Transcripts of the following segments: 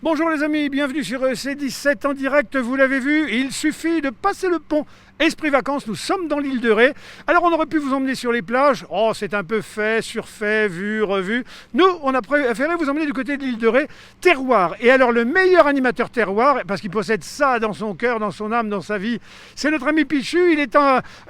Bonjour les amis, bienvenue sur EC17 en direct, vous l'avez vu, il suffit de passer le pont Esprit Vacances, nous sommes dans l'île de Ré. Alors on aurait pu vous emmener sur les plages, oh c'est un peu fait, surfait, vu, revu. Nous, on a préféré vous emmener du côté de l'île de Ré, terroir. Et alors le meilleur animateur terroir, parce qu'il possède ça dans son cœur, dans son âme, dans sa vie, c'est notre ami Pichu. Il est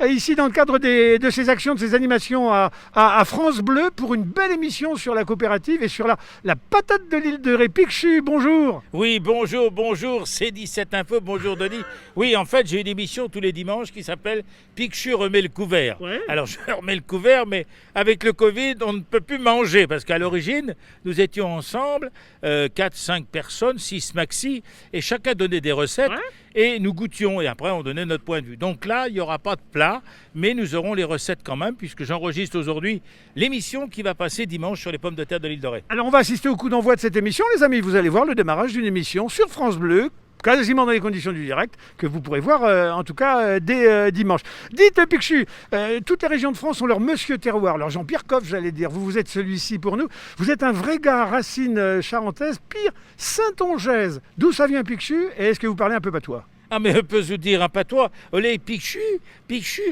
ici dans le cadre de ses actions, de ses animations à France Bleu pour une belle émission sur la coopérative et sur la patate de l'île de Ré. Pichu, bonjour. Oui, bonjour, c'est 17 Info, bonjour Denis. Oui, en fait, j'ai une émission tous les dimanches qui s'appelle Pichu remet le couvert. Ouais. Alors, je remets le couvert, mais avec le Covid, on ne peut plus manger parce qu'à l'origine, nous étions ensemble, 4-5 personnes, 6 maxi, et chacun donnait des recettes. Ouais. Et nous goûtions et après on donnait notre point de vue. Donc là, il n'y aura pas de plat, mais nous aurons les recettes quand même, puisque j'enregistre aujourd'hui l'émission qui va passer dimanche sur les pommes de terre de l'île de Ré. Alors on va assister au coup d'envoi de cette émission, les amis. Vous allez voir le démarrage d'une émission sur France Bleu, quasiment dans les conditions du direct, que vous pourrez voir en tout cas dès dimanche. Dites Pichu, toutes les régions de France ont leur monsieur terroir, leur Jean-Pierre Coff, j'allais dire. Vous êtes celui-ci pour nous. Vous êtes un vrai gars racine charentaise, pire saintongeaise. D'où ça vient Pichu et est-ce que vous parlez un peu patois? Ah mais je peux vous dire un patois, olé Pichu,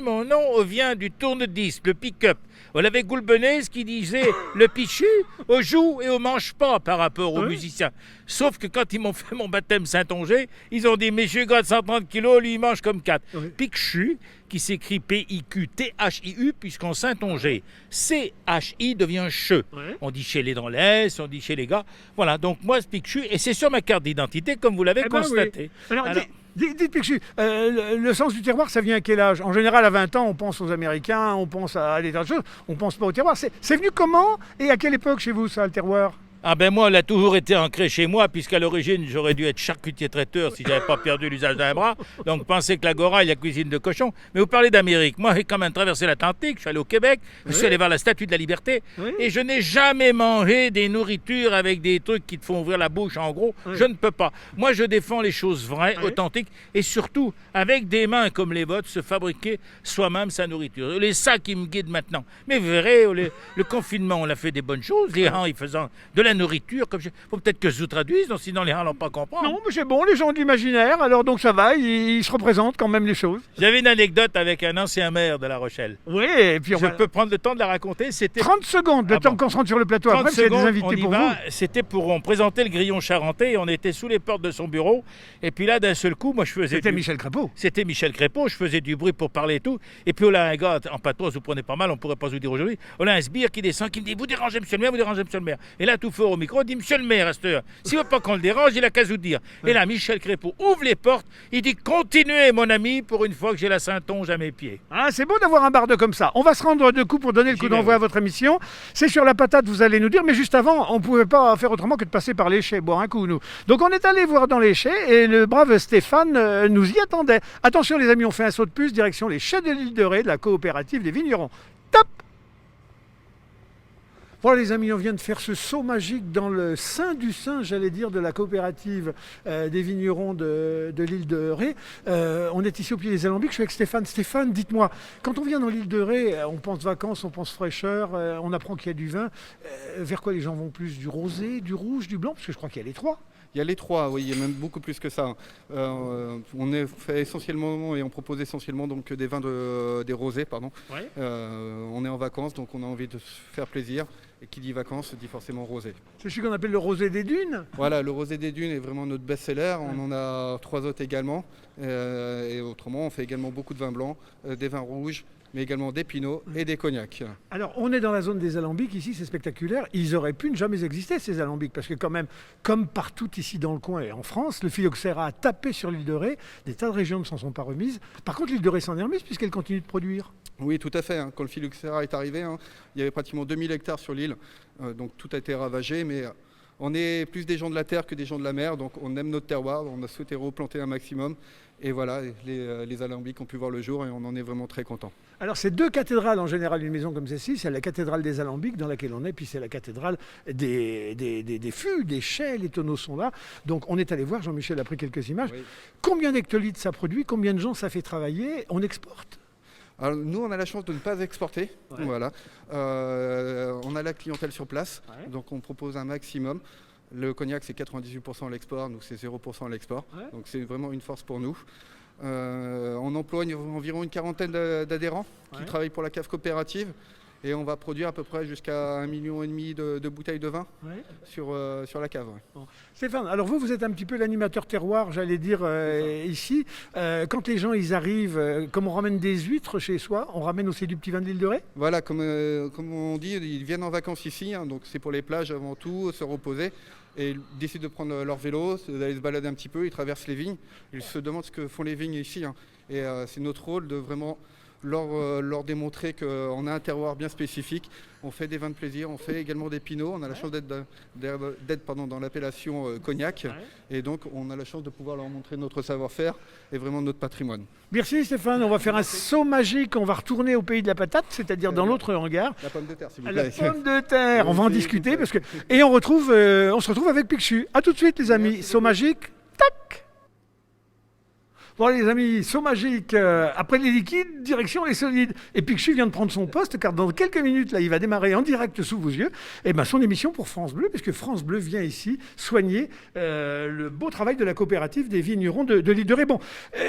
mon nom vient du tourne-disque, le pick-up. On avait Goulbenez qui disait le Pichu, au joue et au mange pas par rapport aux musiciens. Sauf que quand ils m'ont fait mon baptême Saint-Onger, ils ont dit monsieur gars de 130 kilos, lui il mange comme 4. Pichu, qui s'écrit P-I-Q-T-H-I-U, puisqu'en Saint-Onger, C-H-I devient che. Ouais. On dit chez les dans l'Est, on dit chez les gars. Voilà, donc moi c'est Pichu, et c'est sur ma carte d'identité, comme vous l'avez Eh ben constaté. oui. Alors, dites Pichu, le sens du terroir, ça vient à quel âge? En général, à 20 ans, on pense aux Américains, on pense à des tas de choses, on pense pas au terroir. C'est venu comment et à quelle époque chez vous, ça, le terroir? Ah ben moi, elle a toujours été ancrée chez moi, puisqu'à l'origine, j'aurais dû être charcutier traiteur si j'avais pas perdu l'usage d'un bras. Donc pensez que l'Agora, il y a cuisine de cochon. Mais vous parlez d'Amérique. Moi, j'ai quand même traversé l'Atlantique, je suis allé au Québec, je suis allé voir la Statue de la Liberté, et je n'ai jamais mangé des nourritures avec des trucs qui te font ouvrir la bouche, en gros. Je ne peux pas. Moi, je défends les choses vraies, authentiques, et surtout, avec des mains comme les vôtres, se fabriquer soi-même sa nourriture. C'est ça qui me guide maintenant. Mais vous verrez, le confinement, on a fait des bonnes choses, les gens, ils faisant de la nourriture, comme faut peut-être que je vous traduise, sinon les gens n'ont pas comprendre. Non, mais c'est bon, les gens de l'imaginaire, alors donc ça va, ils se représentent quand même les choses. J'avais une anecdote avec un ancien maire de La Rochelle. Oui, et puis Je peux prendre le temps de la raconter. C'était 30 secondes, le temps qu'on se rende sur le plateau. 30 Après, parce qu'il y a des secondes, invités on y pour va. vous. C'était on présentait le grillon charentais et on était sous les portes de son bureau. Et puis là, d'un seul coup, moi je faisais. C'était Michel Crépeau. C'était Michel Crépeau, je faisais du bruit pour parler et tout. Et puis on a un gars, en patois, vous prenez pas mal, on pourrait pas vous dire aujourd'hui. On a un sbire qui descend, qui me dit vous dérangez monsieur le maire, vous dérangez monsieur le maire. Et là, tout fort au micro, il dit monsieur le maire, à cette heure, s'il veut pas qu'on le dérange, il a qu'à vous dire. Et là, Michel Crépeau ouvre les portes, il dit continuez mon ami, pour une fois que j'ai la Saintonge à mes pieds. Ah, c'est beau d'avoir un barde comme ça. On va se rendre de coup pour donner le coup d'envoi à votre émission. C'est sur la patate, vous allez nous dire. Mais juste avant, on ne pouvait pas faire autrement que de passer par les chais, boire un coup, nous. Donc on est allé voir dans les chais et le brave Stéphane nous y attendait. Attention les amis, on fait un saut de puce, direction les chais de l'île de Ré, de la coopérative des vignerons. Top! Voilà les amis, on vient de faire ce saut magique dans le sein du sein, j'allais dire, de la coopérative des vignerons de l'île de Ré. On est ici au pied des Alambics, je suis avec Stéphane. Stéphane, dites-moi, quand on vient dans l'île de Ré, on pense vacances, on pense fraîcheur, on apprend qu'il y a du vin. Vers quoi les gens vont plus? Du rosé, du rouge, du blanc? Parce que je crois qu'il y a les trois. Il y a les trois, oui, il y a même beaucoup plus que ça. Fait essentiellement et on propose essentiellement donc des vins des rosés, pardon. Ouais. On est en vacances, donc on a envie de se faire plaisir. Et qui dit vacances dit forcément rosé. C'est celui qu'on appelle le rosé des dunes. Voilà, le rosé des dunes est vraiment notre best-seller. On en a 3 autres également. Et autrement, on fait également beaucoup de vins blancs, des vins rouges, mais également des pinots et des cognacs. Alors, on est dans la zone des alambics, ici, c'est spectaculaire. Ils auraient pu ne jamais exister, ces alambics, parce que quand même, comme partout ici dans le coin et en France, le phylloxéra a tapé sur l'île de Ré. Des tas de régions ne s'en sont pas remises. Par contre, l'île de Ré s'en est remise, puisqu'elle continue de produire. Oui, tout à fait. Quand le phylloxéra est arrivé, il y avait pratiquement 2000 hectares sur l'île. Donc tout a été ravagé, mais on est plus des gens de la terre que des gens de la mer. Donc on aime notre terroir, on a souhaité replanter un maximum. Et voilà, les alambics ont pu voir le jour et on en est vraiment très content. Alors, c'est 2 cathédrales en général, une maison comme celle-ci. C'est la cathédrale des Alambics dans laquelle on est, puis c'est la cathédrale des fûts, des chais, les tonneaux sont là. Donc, on est allé voir, Jean-Michel a pris quelques images. Oui. Combien d'hectolitres ça produit? Combien de gens ça fait travailler? On exporte? Alors, nous, on a la chance de ne pas exporter. Ouais. Voilà. On a la clientèle sur place, Ouais. donc on propose un maximum. Le cognac, c'est 98% à l'export, nous c'est 0% à l'export. Ouais. Donc c'est vraiment une force pour nous. On emploie environ une quarantaine d'adhérents qui travaillent pour la cave coopérative. Et on va produire à peu près jusqu'à 1,5 million de bouteilles de vin sur la cave. Ouais. Bon. Stéphane, alors vous êtes un petit peu l'animateur terroir, j'allais dire, ici. Quand les gens ils arrivent, comme on ramène des huîtres chez soi, on ramène aussi du petit vin de l'île de Ré? Voilà, comme on dit, ils viennent en vacances ici, hein, donc c'est pour les plages avant tout, se reposer. Et ils décident de prendre leur vélo, d'aller se balader un petit peu, ils traversent les vignes. Ils se demandent ce que font les vignes ici. Hein. Et c'est notre rôle de vraiment leur démontrer qu'on a un terroir bien spécifique. On fait des vins de plaisir, on fait également des pinots. On a la chance d'être dans l'appellation cognac. Et donc, on a la chance de pouvoir leur montrer notre savoir-faire et vraiment notre patrimoine. Merci Stéphane. On va faire un saut magique. On va retourner au pays de la patate, c'est-à-dire dans l'autre hangar. La pomme de terre, s'il vous La plaît. pomme de terre. On va en discuter. Et on se retrouve avec Picshu. A tout de suite, les amis. Saut magique. Tac! Bon les amis, saut magique, après les liquides, direction les solides. Et Picshu vient de prendre son poste car dans quelques minutes, là, il va démarrer en direct sous vos yeux son émission pour France Bleu, puisque France Bleu vient ici soigner le beau travail de la coopérative des vignerons de l'île de Ré. Bon,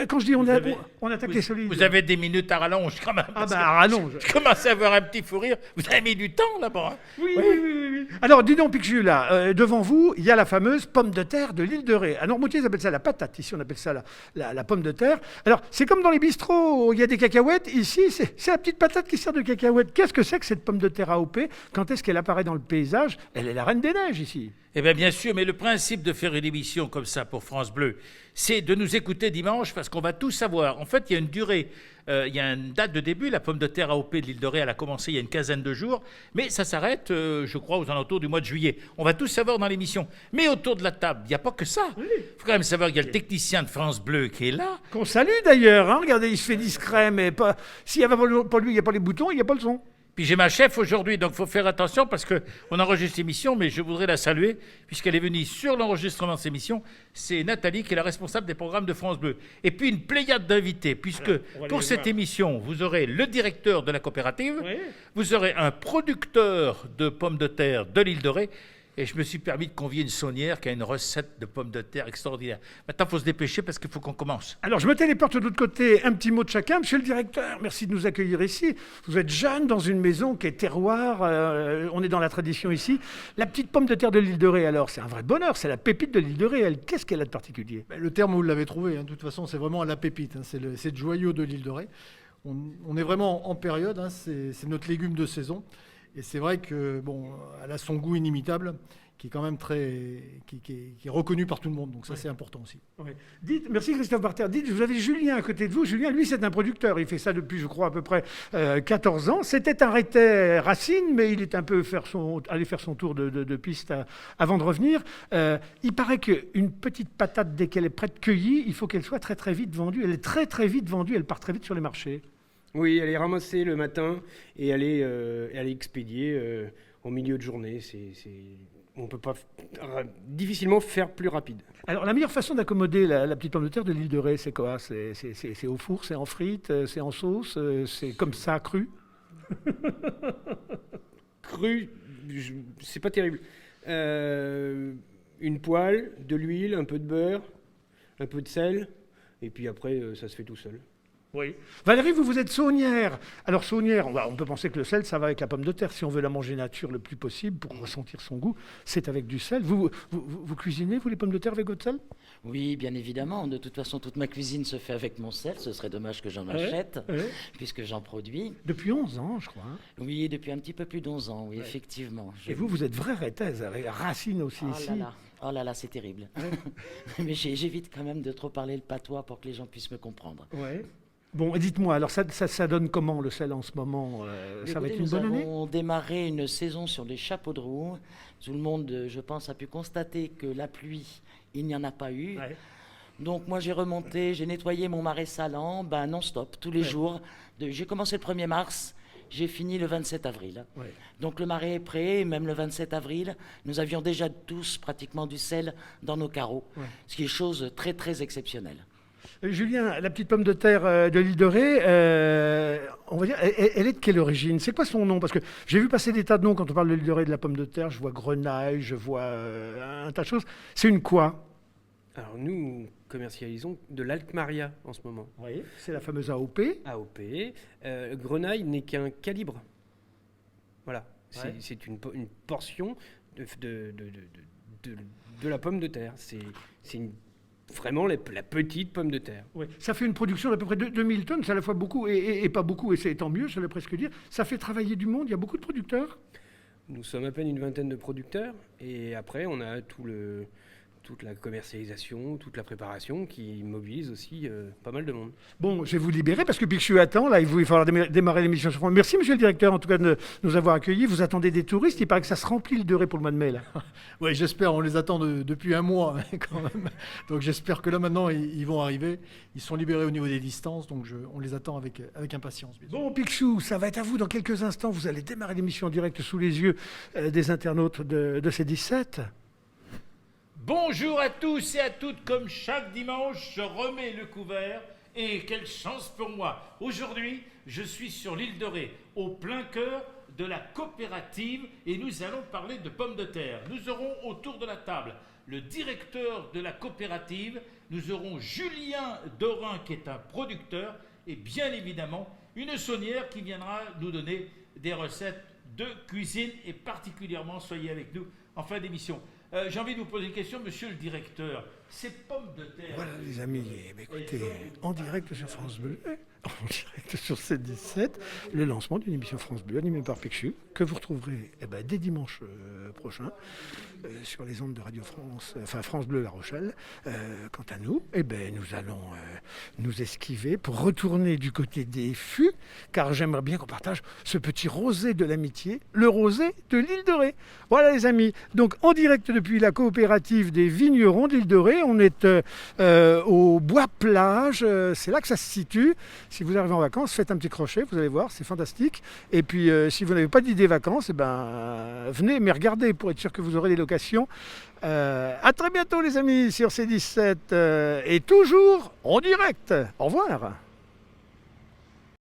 quand je dis on attaque les solides... Vous avez des minutes à rallonge quand même. Ah bah rallonge. Je commence à avoir un petit fou rire. Vous avez mis du temps là-bas. Hein. Oui. Alors dis donc Picshu, là, devant vous, il y a la fameuse pomme de terre de l'île de Ré. À Noirmoutier, ils appellent ça la patate. Ici, on appelle ça la pomme de terre. Alors, c'est comme dans les bistrots où il y a des cacahuètes. Ici, c'est la petite patate qui sert de cacahuète. Qu'est-ce que c'est que cette pomme de terre AOP? Quand est-ce qu'elle apparaît dans le paysage? Elle est la reine des neiges ici. Eh bien sûr, mais le principe de faire une émission comme ça pour France Bleu, c'est de nous écouter dimanche parce qu'on va tout savoir. En fait, il y a une durée, il y a une date de début. La pomme de terre AOP de l'île de Ré, elle a commencé il y a une quinzaine de jours, mais ça s'arrête, je crois, aux alentours du mois de juillet. On va tout savoir dans l'émission. Mais autour de la table, il n'y a pas que ça. Il faut quand même savoir qu'il y a le technicien de France Bleu qui est là. Qu'on salue d'ailleurs. Hein. Regardez, il se fait discret, mais pas. S'il n'y avait pas lui, il n'y a pas les boutons, il n'y a pas le son. Puis j'ai ma chef aujourd'hui, donc il faut faire attention parce qu'on enregistre l'émission, mais je voudrais la saluer puisqu'elle est venue sur l'enregistrement de cette émission. C'est Nathalie qui est la responsable des programmes de France Bleu. Et puis une pléiade d'invités, puisque pour cette émission, vous aurez le directeur de la coopérative, vous aurez un producteur de pommes de terre de l'île de Ré, et je me suis permis de convier une saunière qui a une recette de pommes de terre extraordinaire. Maintenant, il faut se dépêcher parce qu'il faut qu'on commence. Alors, je me téléporte de l'autre côté. Un petit mot de chacun. Monsieur le directeur, merci de nous accueillir ici. Vous êtes jeune dans une maison qui est terroir. On est dans la tradition ici. La petite pomme de terre de l'île de Ré, alors, c'est un vrai bonheur. C'est la pépite de l'île de Ré. Qu'est-ce qu'elle a de particulier? Le terme, vous l'avez trouvé. Hein. De toute façon, c'est vraiment la pépite. Hein. C'est le joyau de l'île de Ré. On est vraiment en période. Hein. C'est notre légume de saison. Et c'est vrai que elle a son goût inimitable, qui est quand même qui est reconnu par tout le monde. Donc ça, c'est important aussi. Dites, merci Christophe Barter. Dites, vous avez Julien à côté de vous. Julien, lui, c'est un producteur. Il fait ça depuis, je crois, à peu près 14 ans. C'était un Rétais Racine, mais il est un peu allé faire son tour de piste avant de revenir. Il paraît qu'une petite patate, dès qu'elle est prête cueillie, il faut qu'elle soit très très vite vendue. Elle est très très vite vendue. Elle part très vite sur les marchés. Oui, elle est ramassée le matin et elle est expédiée en milieu de journée. On ne peut pas difficilement faire plus rapide. Alors, la meilleure façon d'accommoder la petite pomme de terre de l'île de Ré, c'est quoi? C'est au four, c'est en frites, c'est en sauce, c'est comme ça, cru? Cru, c'est pas terrible. Une poêle, de l'huile, un peu de beurre, un peu de sel, et puis après, ça se fait tout seul. Oui. Valérie, vous êtes saunière. Alors saunière, on peut penser que le sel, ça va avec la pomme de terre. Si on veut la manger nature le plus possible pour ressentir son goût, c'est avec du sel. Vous cuisinez, vous, les pommes de terre avec votre sel? Oui, bien évidemment. De toute façon, toute ma cuisine se fait avec mon sel. Ce serait dommage que j'en achète, puisque j'en produis. Depuis 11 ans, je crois. Hein. Oui, depuis un petit peu plus d'11 ans, oui, effectivement. Et vous êtes vraie Rétaise, avec Racine aussi ici. Oh là là, c'est terrible. Mais j'évite quand même de trop parler le patois pour que les gens puissent me comprendre. Ouais. Bon, dites-moi, alors ça donne comment le sel en ce moment? Ça va être une bonne année? Nous avons démarré une saison sur les chapeaux de roue. Tout le monde, je pense, a pu constater que la pluie, il n'y en a pas eu. Ouais. Donc moi, j'ai nettoyé mon marais salant, non-stop, tous les jours. J'ai commencé le 1er mars, j'ai fini le 27 avril. Ouais. Donc le marais est prêt, même le 27 avril, nous avions déjà tous pratiquement du sel dans nos carreaux, ce qui est chose très très exceptionnelle. Julien, la petite pomme de terre de l'île de Ré, on va dire, elle est de quelle origine? C'est quoi son nom? Parce que j'ai vu passer des tas de noms quand on parle de l'île de Ré, de la pomme de terre. Je vois grenaille, je vois un tas de choses. C'est une quoi? Alors nous commercialisons de l'Altmaria en ce moment. Oui, c'est la fameuse AOP. AOP. Grenaille n'est qu'un calibre. Voilà. Ouais. C'est une portion de la pomme de terre. C'est vraiment la petite pomme de terre. Ouais. Ça fait une production d'à peu près 2000 tonnes, c'est à la fois beaucoup et pas beaucoup, et c'est tant mieux, j'allais presque dire. Ça fait travailler du monde, il y a beaucoup de producteurs. Nous sommes à peine une vingtaine de producteurs et après on a toute la commercialisation, toute la préparation qui mobilise aussi pas mal de monde. Bon, je vais vous libérer parce que Picsou attend, là, il va falloir démarrer l'émission sur France. Merci, monsieur le directeur, en tout cas, de nous avoir accueillis. Vous attendez des touristes, il paraît que ça se remplit l'île de Ré pour le mois de mai, là. Oui, j'espère, on les attend depuis un mois quand même. Donc j'espère que là maintenant ils vont arriver. Ils sont libérés au niveau des distances, donc on les attend avec impatience. Bien sûr. Bon, Picsou, ça va être à vous dans quelques instants. Vous allez démarrer l'émission en direct sous les yeux des internautes de C17. Bonjour à tous et à toutes, comme chaque dimanche, je remets le couvert et quelle chance pour moi. Aujourd'hui, je suis sur l'île de Ré, au plein cœur de la coopérative et nous allons parler de pommes de terre. Nous aurons autour de la table le directeur de la coopérative, nous aurons Julien Dorin qui est un producteur et bien évidemment une saunière qui viendra nous donner des recettes de cuisine et particulièrement, soyez avec nous en fin d'émission. J'ai envie de vous poser une question, monsieur le directeur. Ces pommes de terre... Voilà les amis, écoutez, en direct sur France Bleu, en direct sur C17, le lancement d'une émission France Bleu animée par Picsou, que vous retrouverez dès dimanche prochain sur les ondes de Radio France, enfin France Bleu La Rochelle. Quant à nous, nous allons nous esquiver pour retourner du côté des fûts, car j'aimerais bien qu'on partage ce petit rosé de l'amitié, le rosé de l'île de Ré. Voilà les amis, donc en direct depuis la coopérative des vignerons de l'île de Ré, on est au Bois-Plage, c'est là que ça se situe. Si vous arrivez en vacances, faites un petit crochet, vous allez voir, c'est fantastique. Et puis si vous n'avez pas d'idée vacances, venez, mais regardez pour être sûr que vous aurez des locations. À très bientôt les amis sur C17 et toujours en direct. Au revoir.